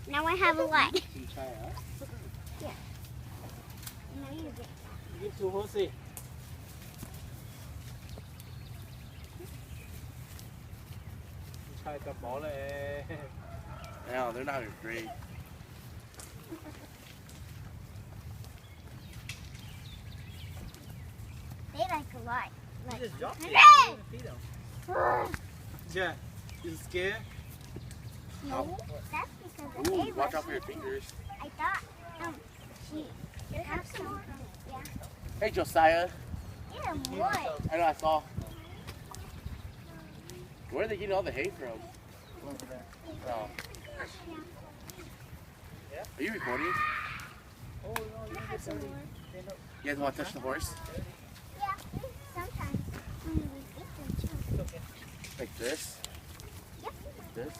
Now I have a lot. ใช่เหรอ Now you get. ยิบชูเขาสิใช่กับหมอเลย No, they're not great. They like a lot. Like, Just drop it. Hey! Feed them. Yeah. You scared? no, that's because of Ooh, Ava. watch out for your fingers. I thought she have some. Yeah. Hey, Josiah. Yeah, what? I know, I saw. Where are they getting all the hay from? Oh. Are you recording? Oh, no, you have some more. You guys want to touch the horse? Yeah, sometimes. We eat them too. Okay. Like this? Yep. Like this?